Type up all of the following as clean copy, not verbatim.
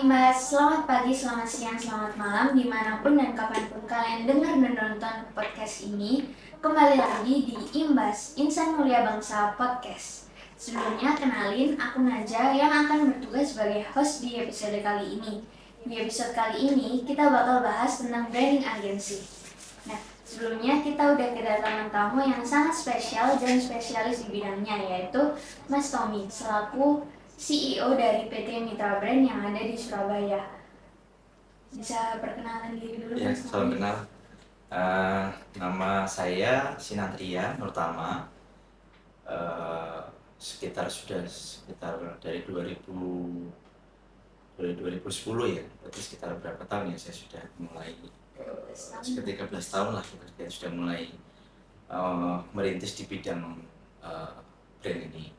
Mas, selamat pagi, selamat siang, selamat malam, dimanapun dan kapanpun kalian dengar dan nonton podcast ini. Kembali lagi di Imbas, Insan Mulia Bangsa Podcast. Sebelumnya, kenalin, aku Naja yang akan bertugas sebagai host di episode kali ini. Di episode kali ini, kita bakal bahas tentang branding agency. Nah, sebelumnya kita udah kedatangan tamu yang sangat spesial dan spesialis di bidangnya, yaitu Mas Tommy, selaku CEO dari PT Mitra Brand yang ada di Surabaya. Bisa perkenalan diri dulu, Ya, Mas salam Tommy? kenal. Nama saya Sinatria Nurtama. Sekitar dari 2010 ya. Berarti sekitar berapa tahun ya saya sudah mulai sekitar 13 tahun lah saya sudah mulai merintis di bidang brand ini.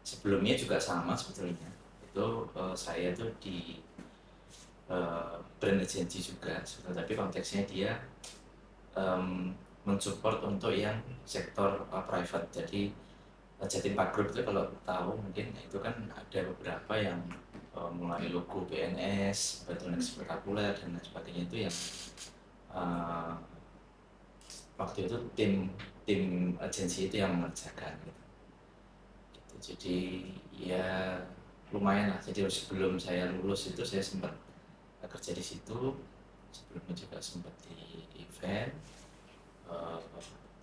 Sebelumnya juga sama sebetulnya. Itu saya tuh di brand agency juga sebetulnya, tapi konteksnya dia mensupport untuk yang sektor private. Jadi Jatim Park Group itu kalau tahu mungkin itu kan ada beberapa yang mulai logo BNS, Batonex Spektakuler dan lain sebagainya itu yang waktu itu tim agensi itu yang mengerjakan gitu. Jadi ya lumayan lah. Jadi sebelum saya lulus itu saya sempat kerja di situ, sebelumnya juga sempat di event,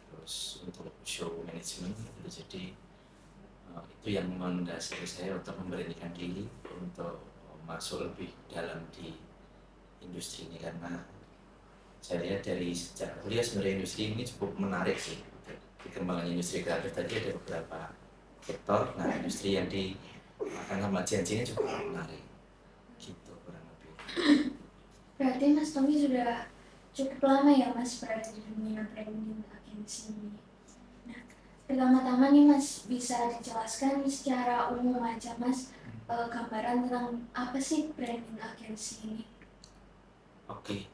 terus untuk show management gitu. Jadi itu yang mendasari saya untuk memberanikan diri untuk masuk lebih dalam di industri ini, karena saya lihat dari sejak kuliah sebenarnya industri ini cukup menarik sih. Perkembangan industri kreatif tadi ada beberapa sektor, nah industri yang dimakan sama agensi ini cukup menarik gitu kurang lebih. Berarti Mas Tommy sudah cukup lama ya Mas berada di dunia branding agency ini. Nah, pertama-tama nih Mas bisa dijelaskan secara umum aja Mas gambaran tentang apa sih branding agency ini? Oke,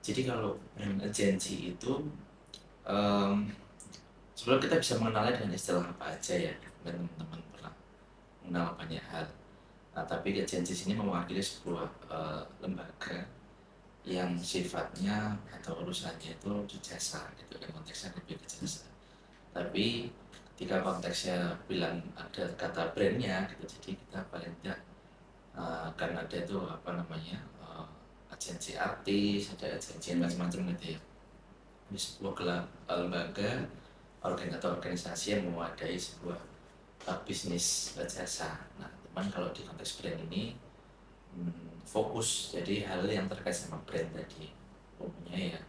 jadi kalau brand agency itu sebelum kita bisa mengenalnya dengan istilah apa aja ya, dan teman-teman pernah mengenal banyak hal. Nah, tapi agensi ini mewakili sebuah lembaga yang sifatnya atau urusannya itu di jasa gitu kan, konteksnya lebih ke jasa. Tapi ketika konteksnya bilang ada kata brandnya gitu, jadi kita paling tidak karena ada itu apa namanya agensi artis, ada agensi macam-macam gitu ya. Ini sebuah lembaga atau organisasi yang mewadai sebuah bisnis jasa. Nah, teman kalau di konteks brand ini fokus jadi hal yang terkait sama brand tadi, umumnya ya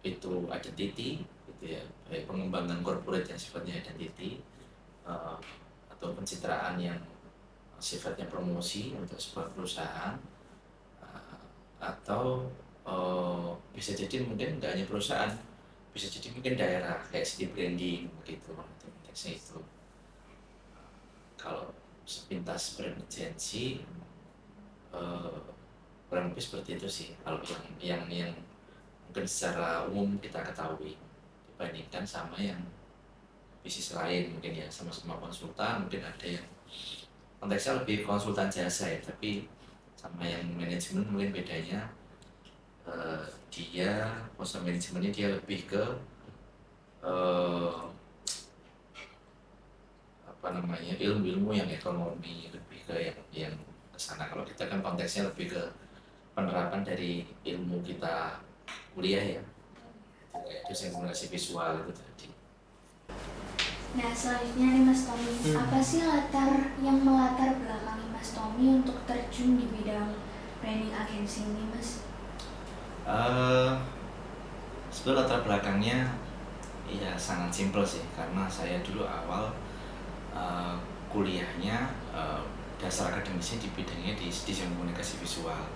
itu identity gitu ya, baik pengembangan corporate yang sifatnya identity atau pencitraan yang sifatnya promosi untuk sebuah perusahaan, atau bisa jadi mungkin nggak hanya perusahaan, bisa jadi mungkin daerah kayak city branding begitu, itu konteksnya itu. Kalau sepintas brand agency kurang lebih seperti itu sih kalau yang mungkin secara umum kita ketahui, dibandingkan sama yang bisnis lain mungkin ya, sama-sama konsultan, mungkin ada yang konteksnya lebih konsultan jasa ya, tapi sama yang manajemen mungkin bedanya dia proses manajemennya dia lebih ke apa namanya ilmu-ilmu yang ekonomi, lebih ke yang kesana. Kalau kita kan konteksnya lebih ke penerapan dari ilmu kita kuliah ya, kayak desain komunikasi visual itu tadi. Nah, selanjutnya nih Mas Tommy, apa sih yang melatar belakangi Mas Tommy untuk terjun di bidang branding agency ini, Mas? Sebetulnya latar belakangnya ya sangat simpel sih, karena saya dulu awal kuliahnya dasar akademisnya di bidangnya di desain komunikasi visual,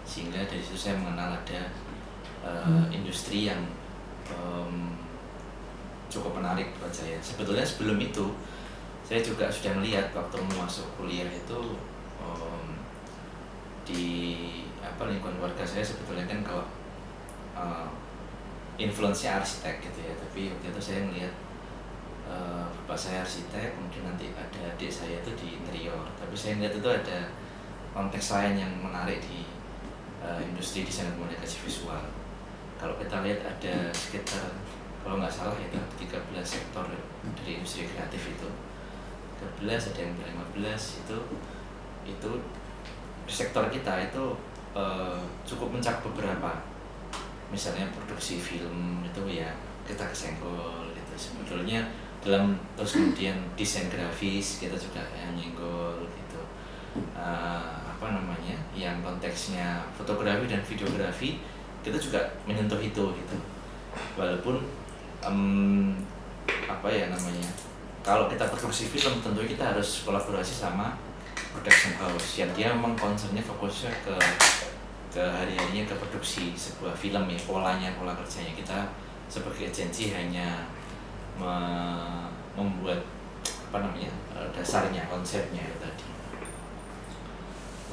sehingga dari situ saya mengenal ada industri yang cukup menarik buat saya. Sebetulnya sebelum itu saya juga sudah melihat waktu masuk kuliah itu di lingkungan keluarga saya sebetulnya kan kalau influence-nya arsitek gitu ya, tapi waktu itu saya melihat bapak saya arsitek, kemudian nanti ada adik saya itu di interior, tapi saya melihat itu ada konteks lain yang menarik di industri desain komunikasi visual. Kalau kita lihat ada sekitar, kalau nggak salah itu 13 sektor dari industri kreatif itu. 13 ada yang 15 itu sektor kita itu cukup mencakup beberapa. Misalnya produksi film itu ya kita kesenggol gitu sebetulnya terus kemudian desain grafis kita juga yang nyenggol gitu. Yang konteksnya fotografi dan videografi kita juga menyentuh itu gitu. Walaupun kalau kita produksi film tentu kita harus kolaborasi sama production house yang dia memang concernnya fokusnya ke hari-harinya ke produksi sebuah film ya, pola kerjanya. Kita sebagai agensi hanya membuat dasarnya, konsepnya itu tadi.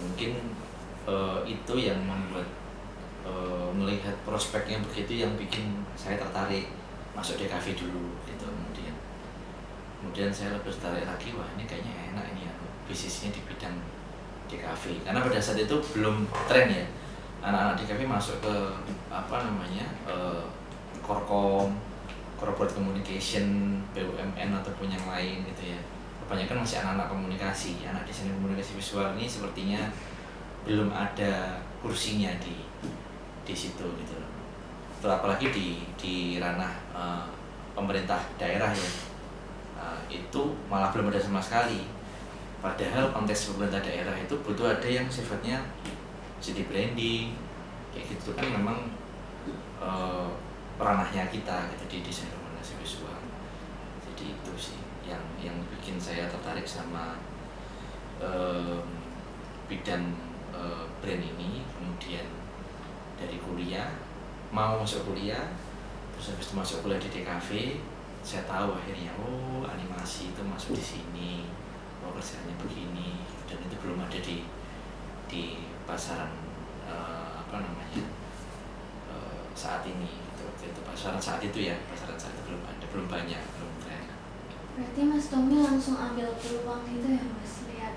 Mungkin itu yang membuat melihat prospeknya begitu yang bikin saya tertarik masuk DKV dulu gitu. Kemudian saya lebih tertarik lagi, wah ini kayaknya enak ini ya bisnisnya di bidang DKV, karena pada saat itu belum tren ya anak-anak DKV masuk ke Korkom, corporate communication, BUMN ataupun yang lain gitu ya. Kebanyakan masih anak-anak komunikasi, anak desain komunikasi visual ini sepertinya belum ada kursinya di situ gitu. Apalagi di ranah pemerintah daerah ya, itu malah belum ada sama sekali. Padahal konteks pemerintah daerah itu butuh ada yang sifatnya city branding kayak gitu kan, memang ranahnya kita gitu di desain komunikasi visual. Jadi itu sih yang bikin saya tertarik sama bidang brand ini. Kemudian dari kuliah, mau masuk kuliah, terus habis itu masuk kuliah di DKV, saya tahu akhirnya animasi itu masuk di sini, kerjanya begini, dan itu belum ada di pasaran saat ini gitu. Itu pasaran saat itu belum ada, belum banyak, belum tren. Berarti Mas Tommy langsung ambil peluang itu ya Mas, lihat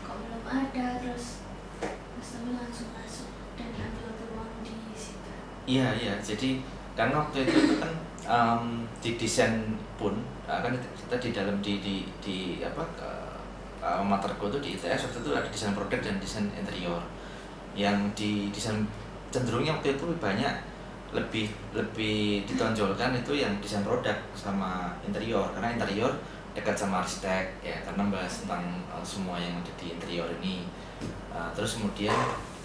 kok belum ada, terus Mas Tommy langsung masuk dan ambil peluang di situ. Iya, jadi karena waktu itu kan di desain pun kan kita di dalam materku itu di ITS waktu itu ada desain produk dan desain interior. Yang di desain cenderungnya waktu itu banyak lebih ditonjolkan itu yang desain produk sama interior, karena interior dekat sama arsitek ya, karena bahas tentang semua yang ada di interior ini. Terus kemudian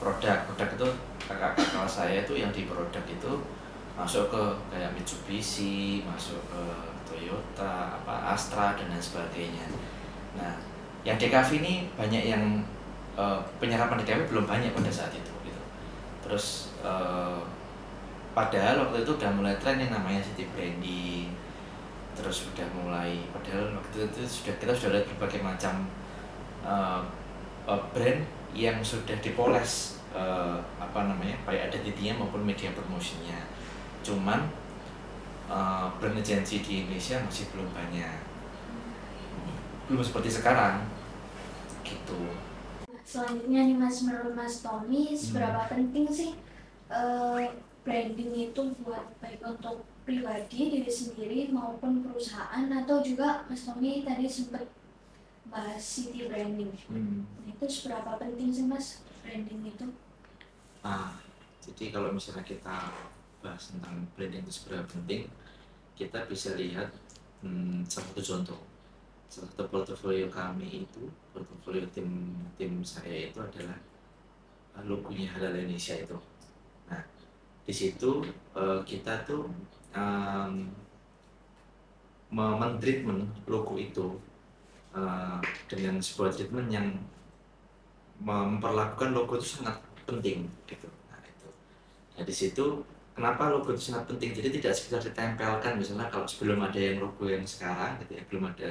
produk itu kakak saya itu yang di produk itu masuk ke kayak Mitsubishi, masuk ke Toyota, Astra dan lain sebagainya. Nah, yang DKV ini banyak yang penyerapan DKV belum banyak pada saat itu gitu. Terus padahal waktu itu udah mulai tren yang namanya city branding. Terus sudah mulai, padahal waktu itu kita sudah lihat berbagai macam brand yang sudah dipoles baik identitinya maupun media promosinya. Cuman brand agency di Indonesia masih belum banyak, belum seperti sekarang gitu. Selanjutnya nih Mas, menurut Mas Tommy seberapa penting sih branding itu buat baik untuk pribadi diri sendiri maupun perusahaan, atau juga Mas Tommy tadi sempat bahas city branding. Nah, itu seberapa penting sih Mas branding itu? Jadi kalau misalnya kita bahas tentang branding itu seberapa penting, kita bisa lihat salah satu contoh. Salah satu portofolio kami itu, portofolio tim saya itu adalah logonya Halal Indonesia itu. Nah, di situ kita tuh men-treatment logo itu dengan sebuah treatment yang memperlakukan logo itu sangat penting gitu. Nah, di situ kenapa logo itu sangat penting? Jadi tidak sekedar ditempelkan, misalnya kalau sebelum ada yang logo yang sekarang gitu ya, belum ada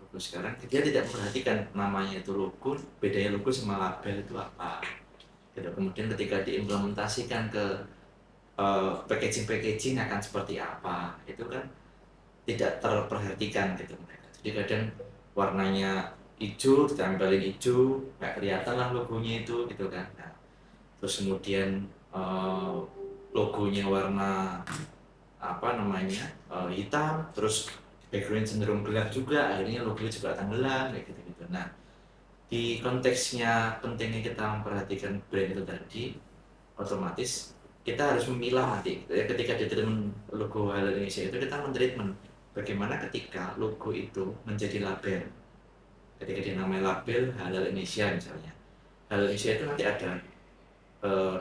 logo sekarang, dia tidak memperhatikan namanya itu logo, bedanya logo sama label itu apa. Gitu. Kemudian ketika diimplementasikan ke packaging akan seperti apa, itu kan tidak terperhatikan gitu mereka. Jadi kadang warnanya hijau, ditempelin hijau, nggak kelihatan lah logonya itu gitu kan. Nah, terus kemudian logonya warna apa namanya hitam, terus background cenderung gelap juga, akhirnya logonya juga tenggelam kayak gitu-gitu. Nah, di konteksnya pentingnya kita memperhatikan brand itu tadi, otomatis kita harus memilah nanti ya, ketika di treatment logo Halal Indonesia itu kita mentreatment bagaimana ketika logo itu menjadi label, ketika dinamai label Halal Indonesia misalnya. Halal Indonesia itu nanti ada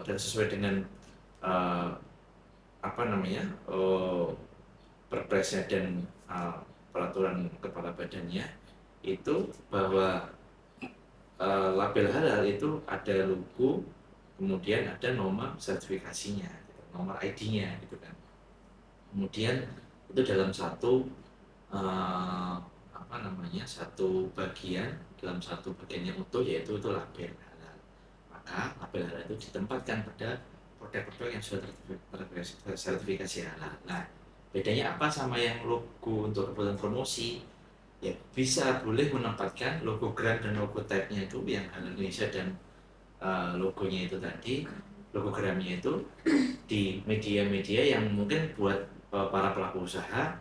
dan sesuai dengan uh, apa namanya perpresnya dan peraturan kepala badannya itu bahwa label halal itu ada logo, kemudian ada nomor sertifikasinya, gitu, nomor ID-nya gitu kan. Kemudian itu dalam satu apa namanya satu bagian dalam satu bagian yang utuh, yaitu itu label halal. Maka label halal itu ditempatkan pada produk-produk yang sudah tersertifikasi halal. Nah, bedanya apa sama yang logo untuk kebutuhan promosi? Ya bisa boleh menempatkan logo brand dan logo tag-nya itu yang Halal Indonesia dan logonya itu tadi, logogramnya itu di media-media yang mungkin buat para pelaku usaha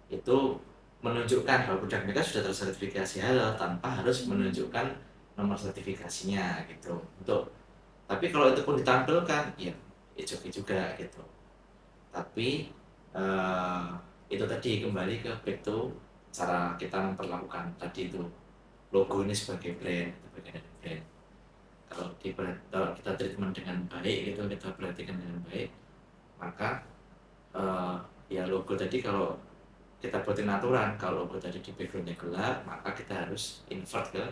itu menunjukkan bahwa produk mereka sudah tersertifikasi halal tanpa harus menunjukkan nomor sertifikasinya gitu. Tapi kalau itu pun ditampilkan, ya it's okay juga gitu. Tapi itu tadi kembali ke back to cara kita memperlakukan tadi itu logo ini sebagai brand, bagian dari brand. Kalau kita treatment dengan baik gitu, kita perhatikan dengan baik, maka ya logo tadi kalau kita buatin aturan, kalau logo tadi di backgroundnya gelap, maka kita harus invert ke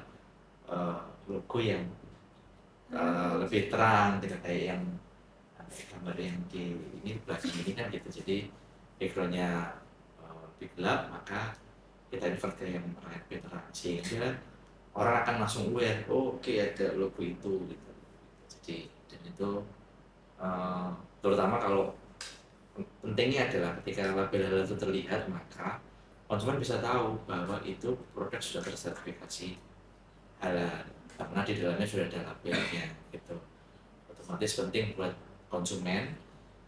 logo yang lebih terang, tidak kayak yang gambar yang di ini belakang ini kan gitu. Jadi backgroundnya lebih gelap, maka kita invert ke yang lebih terang sehingga orang akan langsung aware, oh, oke, ada logo itu gitu. Jadi dan itu terutama kalau pentingnya adalah ketika label halal itu terlihat, maka konsumen bisa tahu bahwa itu produk sudah tersertifikasi halal karena di dalamnya sudah ada labelnya gitu. Otomatis penting buat konsumen,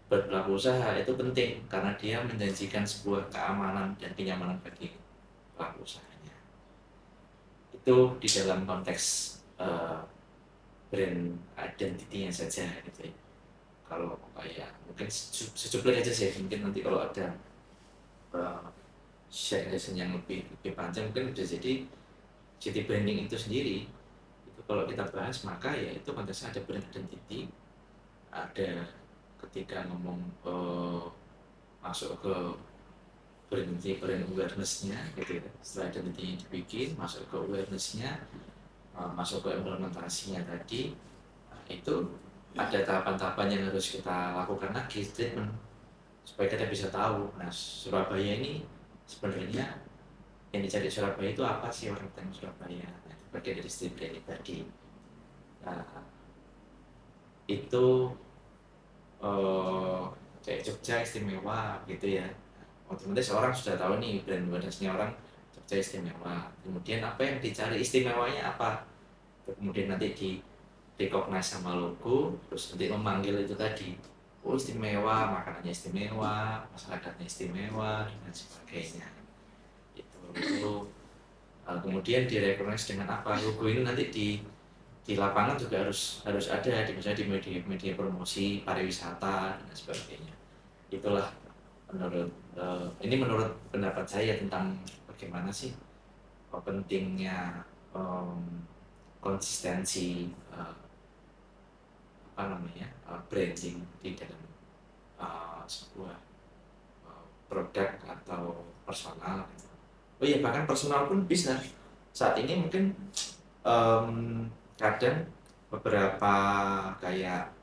buat pelaku usaha itu penting karena dia menjanjikan sebuah keamanan dan kenyamanan bagi pelaku usahanya. Itu di dalam konteks brand identity-nya saja gitu ya. Kalau kayak mungkin secuplek aja sih, mungkin nanti kalau ada share lesson yang lebih panjang mungkin bisa jadi branding itu sendiri. Itu kalau kita bahas maka ya itu konteksnya ada brand identity, ada ketika ngomong masuk ke brand awareness-nya gitu ya. Setelah identity dibikin, masuk ke awareness-nya, masuk ke implementasinya tadi, itu ada tahapan-tahapan yang harus kita lakukan lagi treatment supaya kita bisa tahu. Nah, Surabaya ini sebenarnya yang dicari Surabaya itu apa sih, orang tentang Surabaya? Nah, itu bagian dari street branding tadi. Nah, itu kayak Jogja istimewa gitu ya. Otomatis orang sudah tahu nih brand awareness-nya orang Jogja istimewa. Kemudian apa yang dicari istimewanya apa? Kemudian nanti di recognize sama logo, terus nanti memanggil itu tadi, oh istimewa, makanannya istimewa, masyarakatnya istimewa, dan sebagainya. Itu kemudian direcognize dengan apa? Logo ini nanti di lapangan juga harus ada, misalnya di media promosi pariwisata dan sebagainya. Itulah ini menurut pendapat saya tentang bagaimana sih pentingnya konsistensi branding di dalam sebuah produk atau personal. Oh iya, bahkan personal pun bisa. Saat ini mungkin kadang beberapa kayak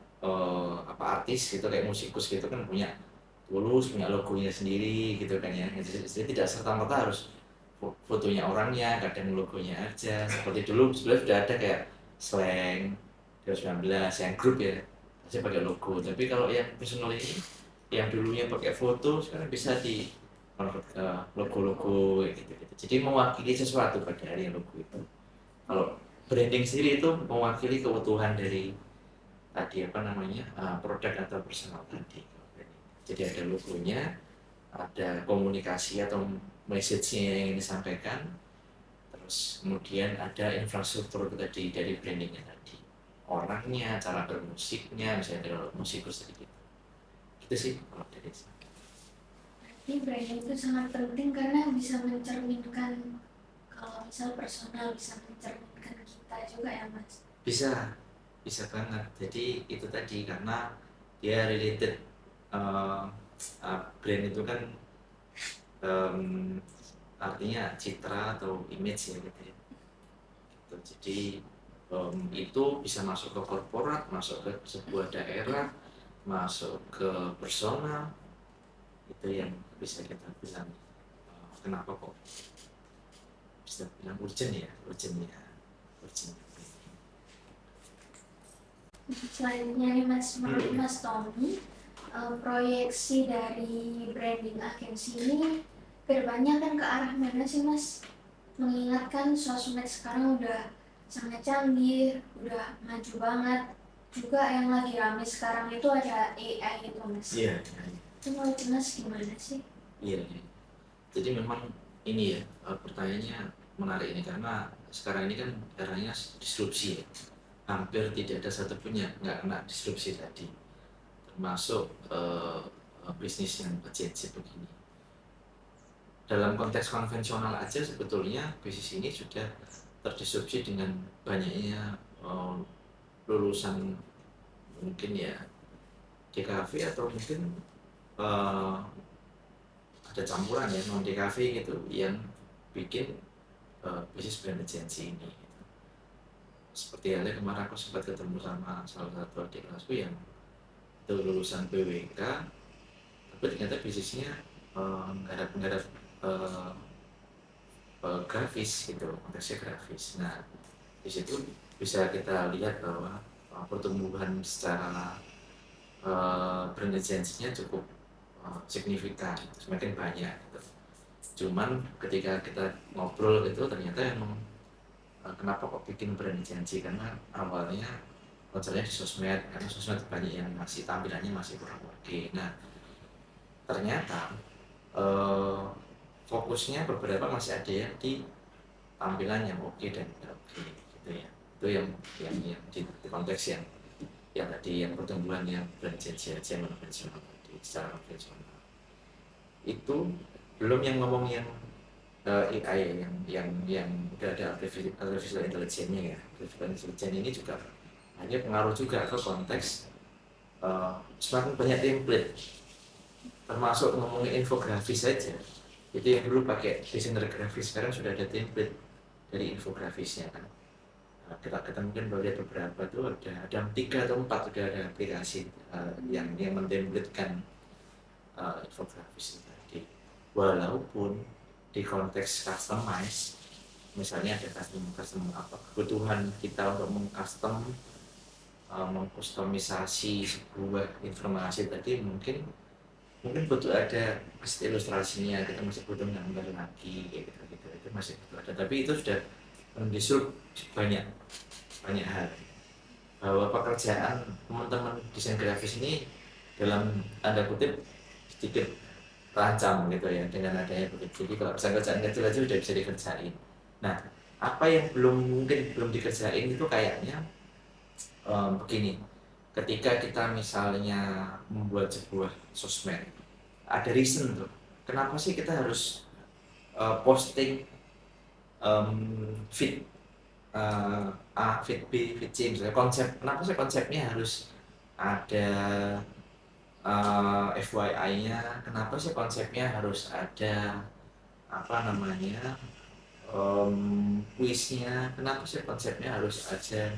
artis gitu, kayak musikus gitu kan punya Tulus, punya logonya sendiri gitu kan ya. Jadi tidak serta-merta harus fotonya orangnya, kadang logonya aja. Seperti dulu sebenarnya sudah ada kayak Slang 2019 yang grup ya, saya pakai logo. Tapi kalau yang personal ini, yang dulunya pakai foto, sekarang bisa di convert ke logo-logo gitu. Jadi mewakili sesuatu pada hari yang logo itu. Kalau branding sendiri itu mewakili keutuhan dari tadi produk atau personal tadi. Jadi ada logonya, ada komunikasi atau message-nya yang ingin disampaikan, terus kemudian ada infrastruktur tadi dari brandingnya tadi, orangnya, cara bermusiknya, misalnya kalau musikus sedikit gitu sih kalau dari saya. Ini branding itu sangat penting karena bisa mencerminkan, kalau misal personal bisa mencerminkan kita juga ya Mas. Bisa banget. Jadi itu tadi karena dia related, uh, brand itu kan artinya citra atau image ya gitu ya. Gitu. Jadi itu bisa masuk ke korporat, masuk ke sebuah daerah, masuk ke personal, itu yang bisa kita bilang kenapa kok bisa bilang urgent ya. Selanjutnya nih Mas, menurut Mas Tommy, proyeksi dari branding agensi ini kedepannya kan ke arah mana sih Mas? Mengingatkan sosmed sekarang udah sangat canggih, udah maju banget. Juga yang lagi rame sekarang itu ada AI gitu Mas. Iya. Itu menurut Mas gimana sih? Iya. Jadi memang ini ya, pertanyaannya menarik ini karena sekarang ini kan eranya disrupsi ya. Hampir tidak ada satupun yang nggak kena disrupsi tadi, termasuk bisnis yang agensi begini. Dalam konteks konvensional aja sebetulnya bisnis ini sudah terdisrupsi dengan banyaknya lulusan mungkin ya DKV atau mungkin ada campuran ya non DKV gitu yang bikin bisnis brand agency ini. Seperti halnya kemarin aku sempat ketemu sama salah satu adik kelasku yang itu lulusan BWK, tapi ternyata bisnisnya menggarap grafis gitu, konteksnya grafis. Nah di situ bisa kita lihat bahwa pertumbuhan secara brand agency-nya cukup signifikan, semakin banyak gitu. Cuman ketika kita ngobrol gitu ternyata emang kenapa kok bikin brand agency, karena awalnya konsernya di sosmed, karena sosmed banyak yang masih tampilannya masih kurang oke. Nah ternyata fokusnya beberapa masih ada yang di tampilan yang oke dan tidak oke gitu ya. Itu yang di konteks yang tadi yang pertumbuhan yang brand agency aja konvensional tadi, secara konvensional itu belum yang ngomong yang AI yang udah ada artificial intelligence-nya ya. Artificial intelligence ini juga hanya pengaruh juga ke konteks semakin banyak template, termasuk ngomongin infografis saja. Jadi yang dulu pakai desainer grafis, sekarang sudah ada template dari infografisnya kan. Kita mungkin baru lihat beberapa tuh ada 3 atau 4 sudah ada aplikasi yang mentemplatekan infografis tadi. Walaupun di konteks customize, misalnya ada custom kebutuhan kita untuk mengkustomisasi sebuah informasi tadi, mungkin butuh ada ilustrasinya, kita masih butuh gambar lagi gitu itu masih butuh ada, tapi itu sudah mendisrupt banyak hal, bahwa pekerjaan teman-teman desain grafis ini dalam tanda kutip sedikit terancam gitu ya dengan adanya begitu. Jadi kalau kerjaan kecil aja sudah bisa dikerjain. Nah, apa yang belum dikerjain itu kayaknya begini. Ketika kita misalnya membuat sebuah sosmed, ada reason tuh. Kenapa sih kita harus posting feed A, feed B, feed C misalnya, kenapa sih konsepnya harus ada FYI-nya, kenapa sih konsepnya harus ada quiz-nya, kenapa sih konsepnya harus ada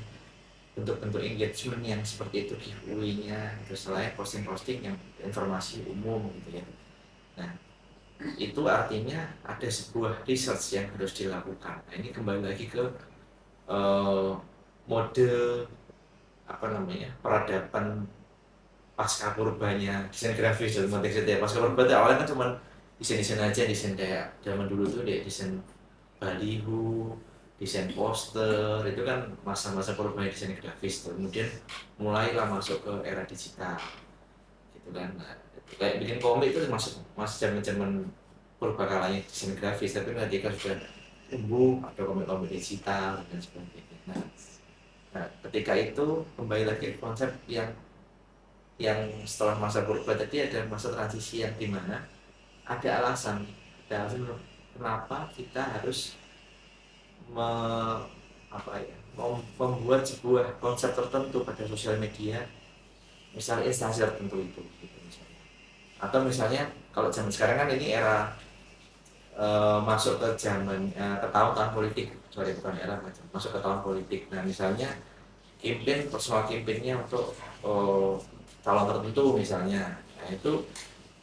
bentuk-bentuk engagement yang seperti itu, giveaway-nya gitu, selain posting-posting yang informasi umum gitu ya. Nah itu artinya ada sebuah research yang harus dilakukan. Nah ini kembali lagi ke mode peradaban pasca purbanya desain grafis dalam konteks itu ya. Pasca purba itu awalnya kan cuma desain aja, desain kayak zaman dulu tuh dia desain baliho, desain poster itu kan masa-masa perubahan desain grafis tuh. Kemudian mulailah masuk ke era digital gitu kan. Nah, kayak bikin komik itu masih zaman-zaman purbakalanya desain grafis, tapi ketika sudah tumbuh ada komik-komik digital dan sebagainya. Nah, ketika itu kembali lagi ke konsep yang setelah masa purba tadi ada masa transisi yang dimana ada alasan kenapa kita harus me, membuat sebuah konsep tertentu pada sosial media, misalnya instansi tertentu itu gitu misalnya. Atau misalnya kalau zaman sekarang kan ini era masuk ke ke tahun-tahun politik, sorry bukan era masuk ke tahun politik. Nah misalnya personal campaignnya untuk calon tertentu misalnya, nah itu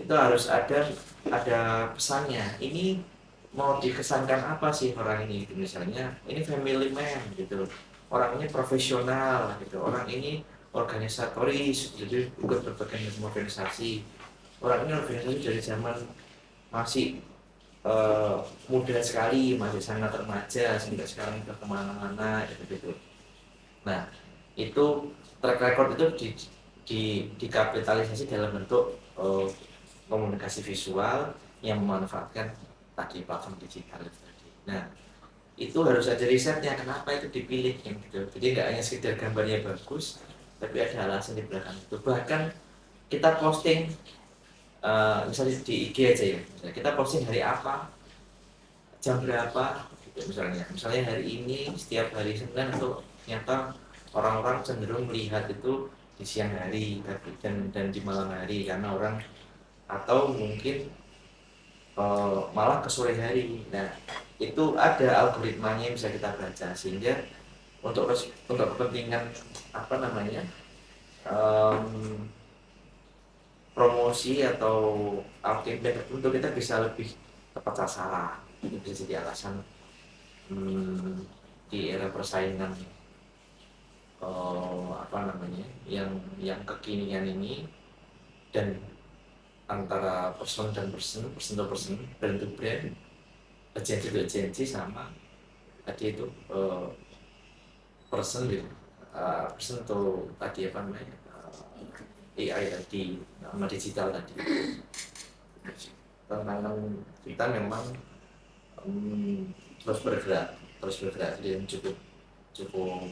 harus ada pesannya. Ini mau dikesankan apa sih orang ini gitu, misalnya ini family man gitu, orang ini profesional gitu, orang ini organisatoris jadi ikut berbagai macam organisasi, orang ini organisasi dari zaman masih muda sekali, masih sangat remaja sehingga sekarang sudah kemana-mana gitu. Nah itu track record itu dikapitalisasi dalam bentuk komunikasi visual yang memanfaatkan tadi platform digital itu tadi. Nah itu harus ada risetnya kenapa itu dipilih yang gitu. Jadi nggak hanya sekedar gambarnya bagus, tapi ada alasan di belakang itu. Bahkan kita posting misalnya di IG aja ya, misalnya kita posting hari apa, jam berapa, gitu misalnya hari ini setiap hari Senin itu ternyata orang-orang cenderung melihat itu di siang hari dan di malam hari karena orang atau mungkin malah ke sore hari. Nah itu ada algoritmanya yang bisa kita baca sehingga untuk kepentingan apa namanya em, promosi atau campaign tertentu kita bisa lebih tepat sasaran. Itu bisa jadi alasan di era persaingan apa namanya yang kekinian ini, dan antara person dan person to person, brand to brand, agency to agency, sama tadi itu person gitu, person to tadi apa namanya AI tadi sama digital tadi. Tantangan kita memang terus bergerak jadi cukup cukup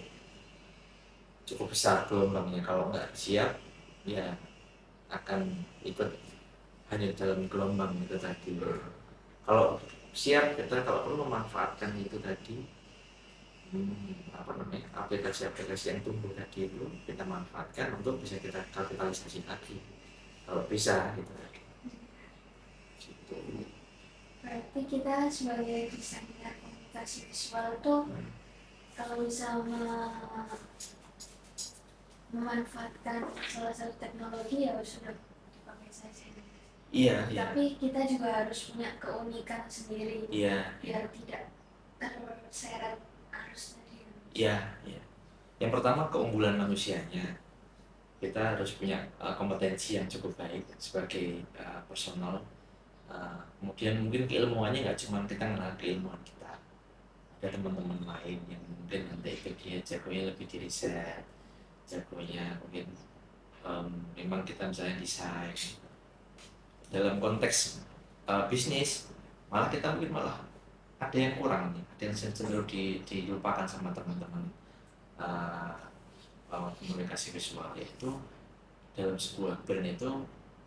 cukup besar gelombangnya. Kalau nggak siap ya akan ikut hanya dalam gelombang itu tadi. Kalau siap kita kalau perlu memanfaatkan itu tadi apa namanya aplikasi-aplikasi yang tumbuh tadi itu kita manfaatkan untuk bisa kita kapitalisasi lagi kalau bisa gitu. Gitu. Berarti kita sebagai desainer komunikasi visual tuh kalau bisa memanfaatkan salah satu teknologi ya sudah dipakai saja. Iya. Tapi kita juga harus punya keunikan sendiri. Iya. Biar tidak terseret arus tadi. Iya. Yang pertama keunggulan manusianya. Kita harus punya kompetensi yang cukup baik sebagai personal. Kemudian mungkin keilmuannya nggak cuma kita kenal keilmuan kita, ada teman-teman lain yang mungkin nanti itu dia jagonya lebih di riset, jagonya mungkin memang kita misalnya desain dalam konteks bisnis, malah kita mungkin malah ada yang kurang nih, ada yang cenderung dilupakan sama teman-teman komunikasi visual, yaitu dalam sebuah brand itu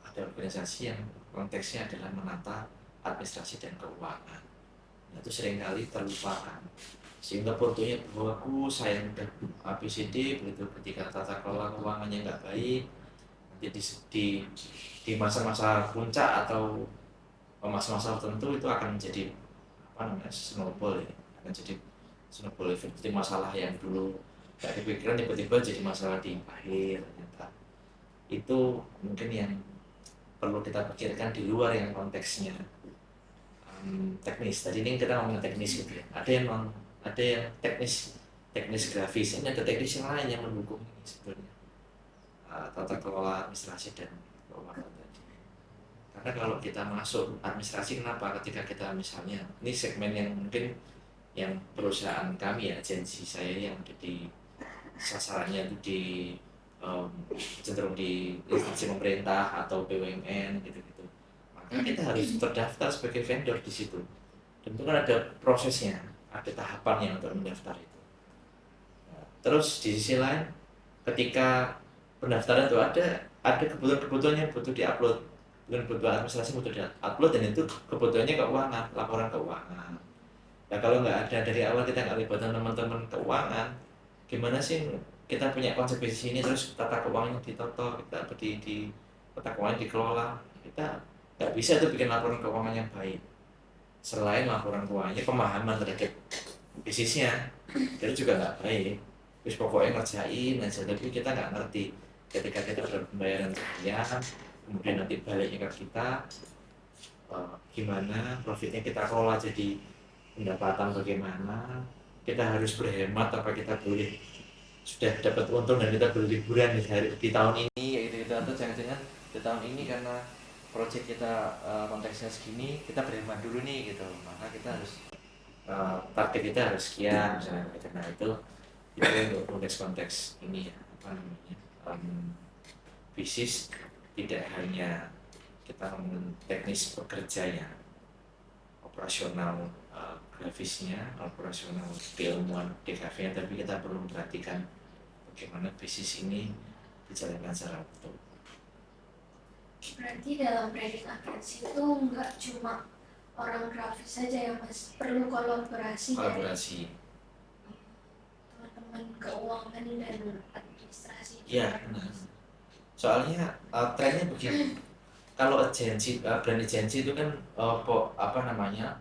ada organisasi yang konteksnya adalah menata administrasi dan keuangan. Nah, itu seringkali terlupakan sehingga fotonya bagus, saya udah ABCD, begitu ketika tata kelola keuangannya nggak baik, nanti di masa-masa puncak atau masa-masa tertentu itu akan menjadi apa namanya snowball ya, akan jadi snowball effect, jadi masalah yang dulu nggak dipikiran tiba-tiba jadi masalah di akhir. Ternyata itu mungkin yang perlu kita pikirkan di luar yang konteksnya teknis. Tadi ini kita ngomongin teknis gitu ya. Ada yang teknis grafis. Ini ada teknis yang lain yang mendukung ini sebenarnya. Tata kelola administrasi dan keuangan tadi. Karena kalau kita masuk administrasi, kenapa? Ketika kita misalnya ini segmen yang mungkin yang perusahaan kami ya, agensi saya yang ada di sasarannya itu di cenderung di instansi pemerintah atau BUMN gitu-gitu, maka kita harus terdaftar sebagai vendor di situ. Dan itu kan ada prosesnya, ada tahapannya untuk mendaftar itu. Nah, terus di sisi lain, ketika pendaftaran itu ada kebutuhan-kebutuhan yang butuh diupload, bukan kebutuhan administrasi butuh diupload, dan itu kebutuhannya keuangan, laporan keuangan. Nah kalau nggak ada dari awal, kita nggak libatkan teman-teman keuangan, gimana sih kita punya konsep bisnis ini terus tata keuangannya ditoto, kita di tata keuangannya dikelola, kita nggak bisa tuh bikin laporan keuangan yang baik. Selain laporan keuangannya, pemahaman terhadap bisnisnya itu juga nggak baik. Terus pokoknya ngerjain aja, tapi kita nggak ngerti ketika kita dapat pembayaran sekian, kemudian nanti baliknya ke kita, gimana profitnya kita kelola jadi pendapatan bagaimana, kita harus berhemat apa kita boleh sudah dapat untung dan kita berliburan di tahun ini ya gitu, atau jangan-jangan di tahun ini karena proyek kita konteksnya segini, kita berhemat dulu nih gitu, maka kita harus target kita harus sekian misalnya gitu. Nah itu untuk konteks ini ya, apa namanya, bisnis tidak hanya kita ngomongin teknis pekerjanya, operasional grafisnya, operasional keilmuan DKV-nya, tapi kita perlu memperhatikan bagaimana bisnis ini dijalankan secara betul. Berarti dalam branding agensi itu nggak cuma orang grafis saja yang Mas, perlu kolaborasi dari teman-teman keuangan dan administrasi. Iya, benar. Soalnya trennya begini, kalau agensi, brand agensi itu kan apa namanya,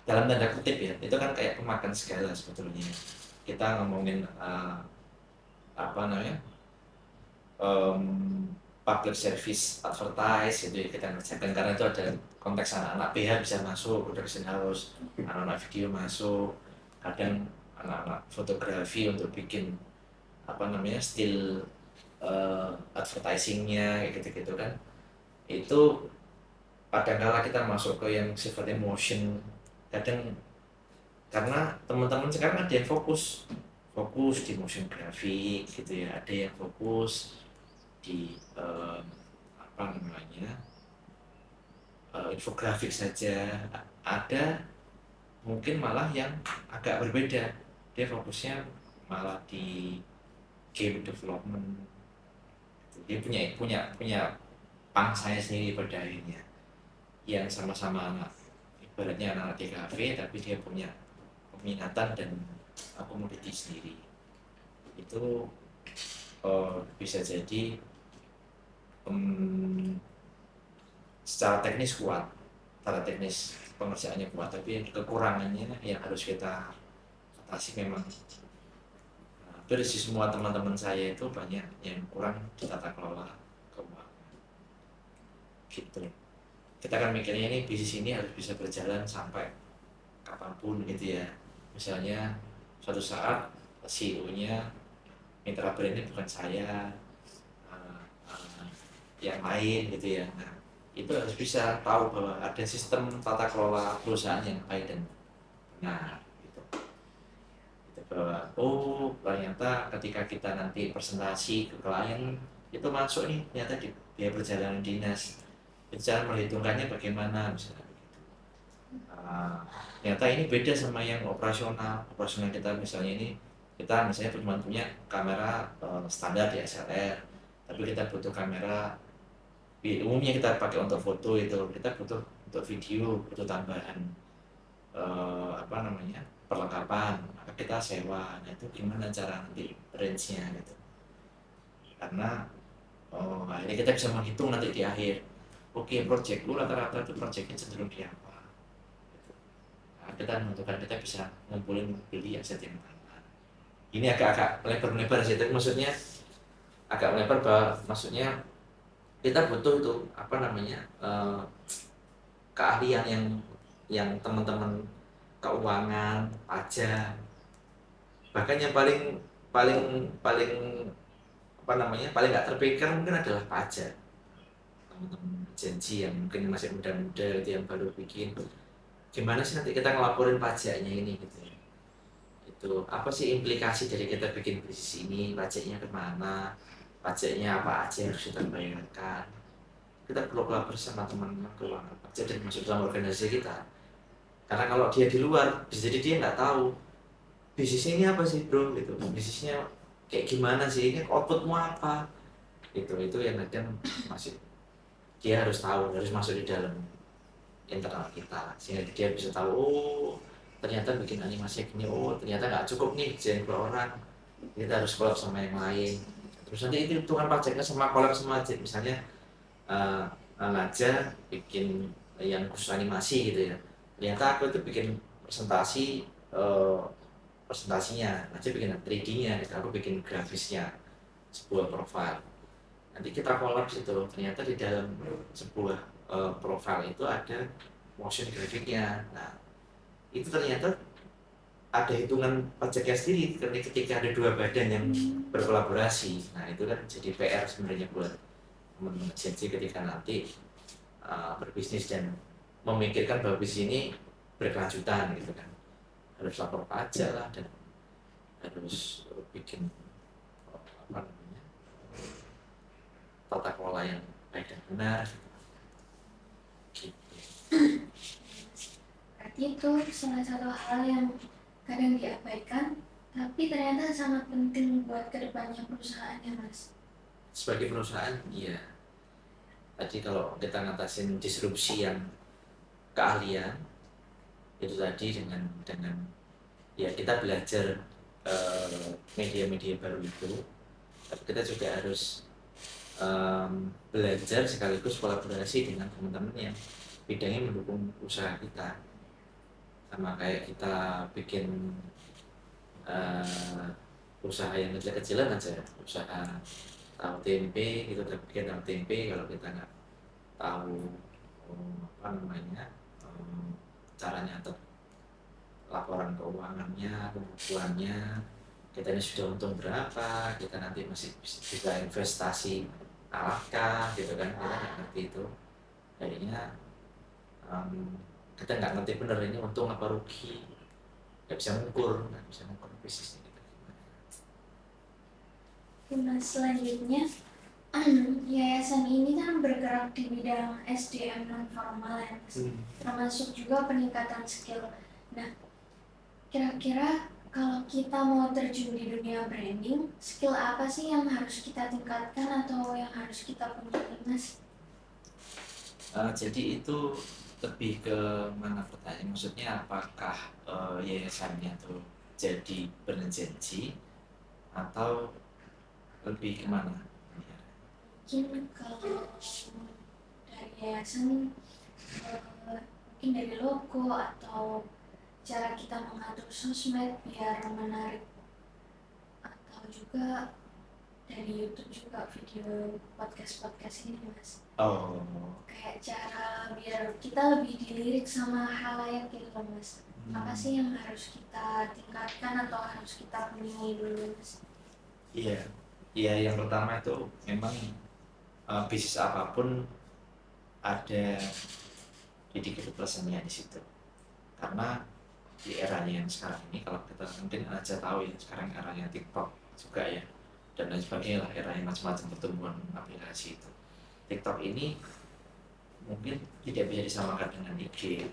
dalam tanda kutip ya, itu kan kayak pemakan segala sebetulnya. Kita ngomongin apa namanya, public service advertise gitu ya, kita ngerjakan karena itu ada konteks anak-anak PH bisa masuk, production house, anak-anak video masuk, kadang anak-anak fotografi untuk bikin apa namanya still advertisingnya kayak gitu-gitu kan. Itu kadang-kala kita masuk ke yang sifatnya motion, kadang karena teman-teman sekarang ada yang fokus di motion grafik gitu ya, ada yang fokus di apa namanya, infografik saja, ada mungkin malah yang agak berbeda, dia fokusnya malah di game development. Dia punya pangsanya sendiri pada akhirnya, yang sama-sama anak, ibaratnya anak di kafe, tapi dia punya peminatan dan komoditi sendiri. Itu bisa jadi secara teknis kuat, secara teknis pengerjaannya kuat, tapi kekurangannya yang harus kita atasi memang. Dari semua teman-teman saya itu banyak yang kurang di tata kelola keuangan gitu. Kita kan mikirnya ini bisnis ini harus bisa berjalan sampai kapanpun gitu ya, misalnya suatu saat CEO-nya mitra brand ini bukan saya, yang lain gitu ya. Nah itu harus bisa tahu bahwa ada sistem tata kelola perusahaan yang baik dan benar gitu. Bahwa ternyata ketika kita nanti presentasi ke klien itu masuk nih, ternyata di biaya perjalanan dinas, cara perhitungannya bagaimana misalnya begitu. Ternyata ini beda sama yang operasional kita, misalnya ini kita misalnya cuma punya kamera standar di SLR, tapi kita butuh kamera umumnya kita pakai untuk foto, itu kita butuh untuk video, butuh tambahan apa namanya, perlengkapan, maka kita sewa. Nah itu gimana cara nanti range-nya gitu, karena akhirnya kita bisa menghitung nanti di akhir, oke project lu rata-rata itu projectnya cenderung di apa gitu. Nah, kita menentukan, kita bisa ngumpulin beli aset yang mana. Ini agak lebar sih, tapi maksudnya agak melebar bahwa maksudnya kita butuh itu apa namanya, keahlian yang teman-teman keuangan, pajak, bahkan yang paling paling paling apa namanya, paling nggak terpikir mungkin adalah pajak. Teman-teman agensi yang mungkin masih muda-muda itu yang baru bikin, gimana sih nanti kita ngelaporin pajaknya ini gitu ya. Itu apa sih implikasi dari kita bikin bisnis ini, pajaknya kemana, pajaknya apa aja yang harus kita bayarkan. Kita perlu kolaborasi sama teman-teman keuangan pajak dan masuk dalam organisasi kita. Karena kalau dia di luar, bisa jadi dia nggak tahu bisnisnya ini apa sih bro gitu, bisnisnya kayak gimana sih, ini outputmu apa, itu yang kadang masih dia harus tahu, harus masuk di dalam internal kita sehingga dia bisa tahu, oh ternyata bikin animasi gini, oh ternyata nggak cukup nih jadi dua orang, kita harus collab sama yang lain. Terus nanti itu hitungan pajaknya sama collab sama aja, misalnya uh, Naja bikin yang khusus animasi gitu ya, ternyata aku itu bikin presentasi, presentasinya Naja bikin 3D-nya gitu, aku bikin grafisnya sebuah profile. Nanti kita collab situ, ternyata di dalam sebuah profile itu ada motion grafiknya. Nah itu ternyata ada hitungan pajaknya sendiri ketika ada dua badan yang berkolaborasi. Nah itu kan jadi PR sebenarnya buat teman-teman agensi ketika nanti berbisnis dan memikirkan bahwa bisnis ini berkelanjutan gitu kan, harus lapor pajak lah dan harus bikin apa namanya, tata kelola yang baik dan benar gitu. Berarti itu salah satu hal yang kadang diabaikan, tapi ternyata sangat penting buat kedepannya perusahaan ya Mas. Sebagai perusahaan iya, tadi kalau kita ngatasin disrupsi yang keahlian itu tadi dengan ya kita belajar media-media baru itu, tapi kita juga harus belajar sekaligus kolaborasi dengan teman-teman yang bidangnya mendukung usaha kita. Sama kayak kita bikin usaha yang kecil-kecilan aja, usaha tahu tempe gitu, tapi bikin tahu tempe kalau kita nggak tahu apa namanya, caranya atau laporan keuangannya, pembukuannya, kita ini sudah untung berapa, kita nanti masih bisa investasi alahkah gitu kan, kita nggak ngerti itu. Jadinya kita nggak ngerti bener ini untung apa rugi, nggak bisa mengukur bisnisnya gitu. Nah, selanjutnya, yayasan ini kan bergerak di bidang SDM non formal ya Mas, termasuk juga peningkatan skill. Nah, kira-kira kalau kita mau terjun di dunia branding, skill apa sih yang harus kita tingkatkan atau yang harus kita punya Mas? Jadi itu lebih ke mana pertanyaan, maksudnya apakah yayasannya tuh jadi berlisensi atau lebih kemana? Mungkin kalau dari yayasan, mungkin dari logo atau cara kita mengatur sosmed biar menarik, atau juga dari YouTube juga video podcast ini Mas. Oh, Kayak cara biar kita lebih dilirik sama halayak gitu loh Mas. Apa sih yang harus kita tingkatkan atau harus kita penuhi dulu Mas? iya, iya yang pertama itu memang bisnis apapun ada dedicated personnya di situ. Karena di eranya yang sekarang ini, kalau kita mungkin aja tahu ya, sekarang eranya TikTok juga ya, dan lain sebagainya lah, eranya macam-macam pertumbuhan aplikasi itu. TikTok ini mungkin tidak bisa disamakan dengan IG,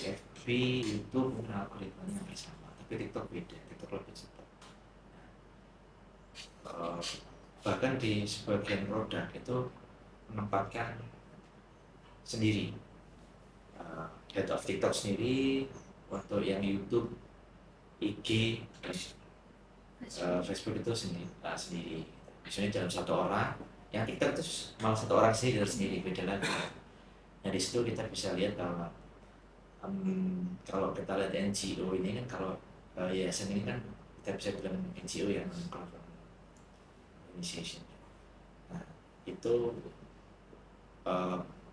FB, YouTube, mungkin algoritmanya hampir sama, tapi TikTok beda, TikTok lebih cepat. Bahkan di sebagian produk itu menempatkan sendiri head of TikTok sendiri, untuk yang YouTube, IG, Facebook itu sendiri. Misalnya dalam satu orang, yang TikTok itu malah satu orang sendiri beda lagi. Nah di situ kita bisa lihat bahwa kalau kita lihat NGO ini kan, kalau yayasan ini kan kita bisa bilang NGO yang non-government organization. Nah itu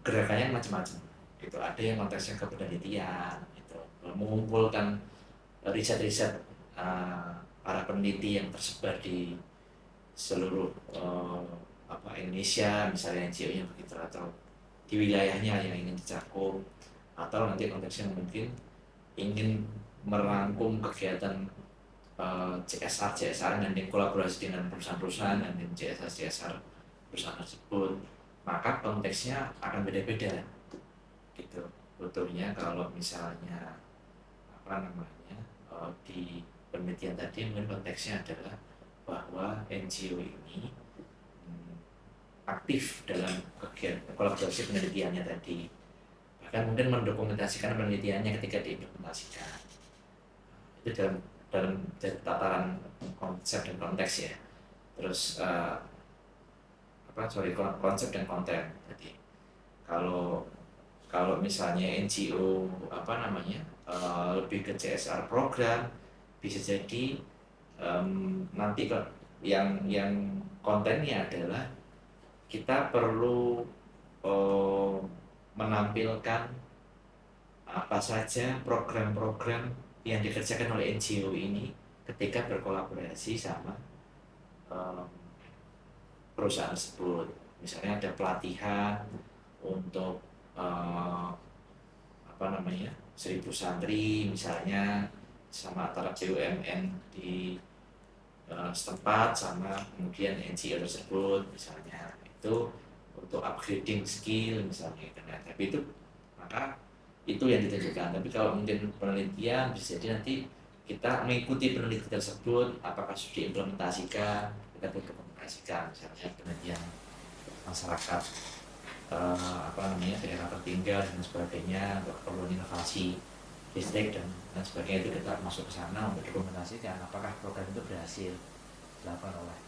gerakannya macam-macam. Itu ada yang konteksnya ke penelitian, itu mengumpulkan riset-riset para peneliti yang tersebar di seluruh Indonesia, misalnya NGO-nya begitu, atau di wilayahnya yang ingin dicakup, atau nanti konteksnya mungkin ingin merangkum kegiatan CSR dan kolaborasi dengan perusahaan-perusahaan dan CSR perusahaan tersebut, maka konteksnya akan beda-beda gitu. Contohnya kalau misalnya di penelitian tadi mungkin konteksnya adalah bahwa NGO ini aktif dalam kegiatan kolaborasi penelitiannya tadi, bahkan mungkin mendokumentasikan penelitiannya ketika diimplementasikan. Itu dalam tataran konsep dan konteks ya. Terus konsep dan konten. Jadi kalau misalnya NGO lebih ke CSR program, bisa jadi nanti yang kontennya adalah kita perlu menampilkan apa saja program-program yang dikerjakan oleh NGO ini ketika berkolaborasi sama perusahaan tersebut. Misalnya ada pelatihan untuk 1.000 santri misalnya, sama antara BUMN di setempat sama kemudian NGO tersebut misalnya, itu untuk upgrading skill misalnya gitu. Nah, tapi itu yang ditunjukkan. Tapi kalau mungkin penelitian bisa jadi nanti kita mengikuti penelitian tersebut, apakah sudah diimplementasikan, kita dokumentasikan misalnya penelitian masyarakat daerah tertinggal dan sebagainya, untuk keperluan inovasi listrik dan sebagainya, itu kita masuk ke sana untuk dokumentasikan apakah program itu berhasil dilakukan oleh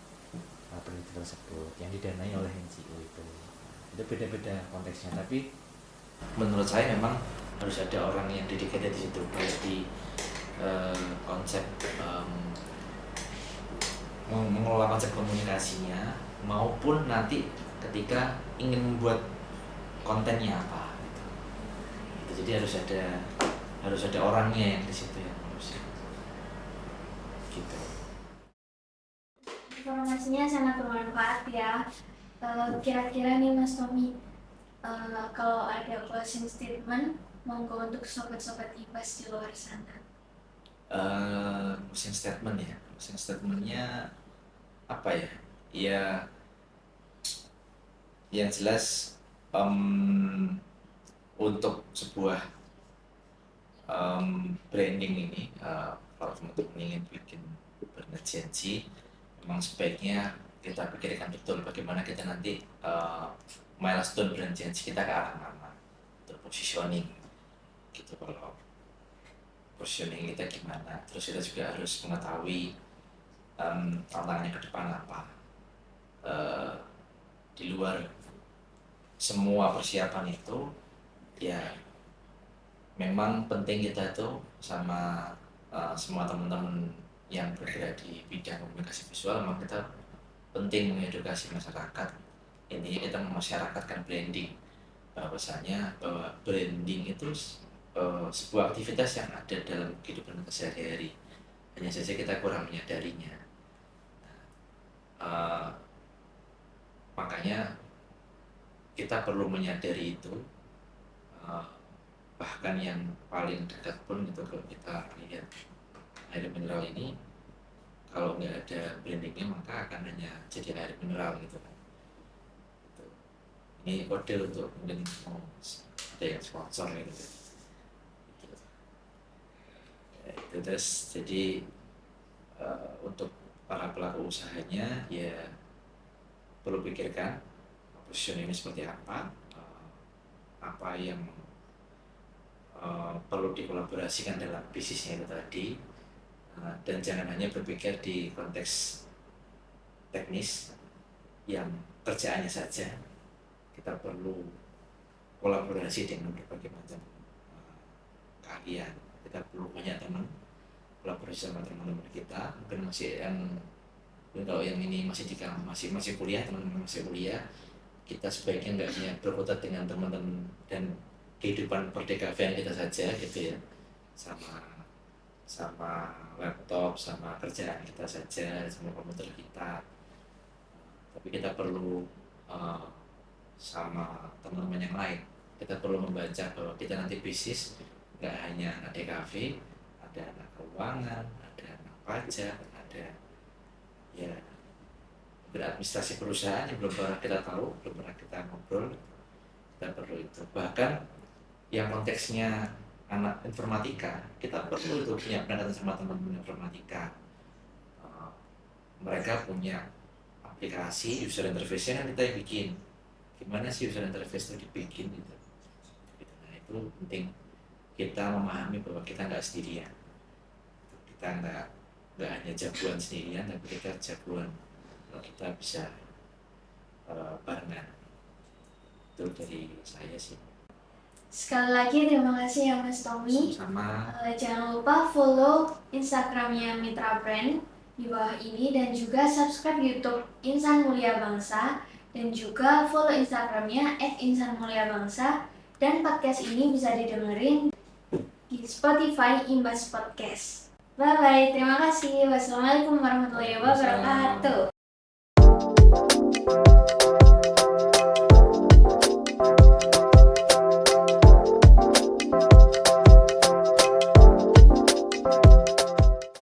peneliti tersebut yang didanai oleh NGO itu. Itu beda-beda konteksnya, tapi menurut saya memang harus ada orang yang dedicated di situ, baik di konsep mengelola konsep komunikasinya maupun nanti ketika ingin membuat kontennya apa gitu. Jadi harus ada orangnya yang di situ yang harus gitu. Informasinya sangat bermanfaat ya. Kira-kira nih Mas Tommy, kalau ada closing statement monggo untuk sobat-sobat IBAS di luar sana. Closing statement ya. Closing statementnya apa ya? Ya yang jelas untuk sebuah branding ini, kalau teman-teman ingin bikin bernajensi, memang sebaiknya kita pikirkan betul bagaimana kita nanti milestone bernajensi kita ke arah mana, untuk positioning gitu. Kalau positioning kita gimana, terus kita juga harus mengetahui tantangannya ke depan apa. Di luar semua persiapan itu ya memang penting kita tuh sama semua teman-teman yang bergerak di bidang komunikasi visual, memang kita penting mengedukasi masyarakat. Intinya kita memasyarakatkan branding, bahwasanya bahwa branding itu sebuah aktivitas yang ada dalam kehidupan kita sehari-hari, hanya saja kita kurang menyadarinya. Makanya kita perlu menyadari itu, bahkan yang paling dekat pun gitu. Kalau kita lihat air mineral ini, kalau nggak ada brandingnya maka akan hanya jadi air mineral gitu. Ini kode untuk mungkin mau ada yang sponsor gitu. Itu terus jadi untuk para pelaku usahanya ya perlu pikirkan position ini seperti apa yang perlu dikolaborasikan dalam bisnisnya itu tadi, dan jangan hanya berpikir di konteks teknis yang kerjaannya saja. Kita perlu kolaborasi dengan berbagai macam keahlian. Kita perlu banyak teman, kolaborasi sama teman-teman kita. Mungkin kalau yang ini masih kuliah, teman-teman masih kuliah, kita sebaiknya nggak hanya berkutat dengan teman-teman dan kehidupan perdekatan kita saja gitu ya, sama laptop, sama kerjaan kita saja, sama komputer kita. Tapi kita perlu sama teman-teman yang lain kita perlu membaca bahwa kita nanti bisnis nggak hanya anak DKV, ada anak keuangan, ada anak pajak, ada ya beradministrasi perusahaan yang belum pernah kita tahu, belum pernah kita ngobrol, kita perlu itu. Bahkan yang konteksnya anak informatika, kita perlu itu punya pendekatan sama teman-teman informatika. Mereka punya aplikasi user interface-nya kan kita yang bikin. Gimana sih user interface itu dibikin gitu. Nah itu penting kita memahami bahwa kita nggak sendirian. Kita nggak hanya jagoan sendirian, tapi kita jagoan. Kita bisa barengan. Itu dari saya sih. Sekali lagi terima kasih ya Mas Tommy. Sama. Jangan lupa follow Instagramnya Mitra Brand di bawah ini dan juga subscribe YouTube Insan Mulia Bangsa dan juga follow Instagramnya @insanmuliabangsa dan podcast ini bisa didengerin di Spotify Imbas Podcast. Bye bye, terima kasih. Wassalamualaikum warahmatullahi wabarakatuh.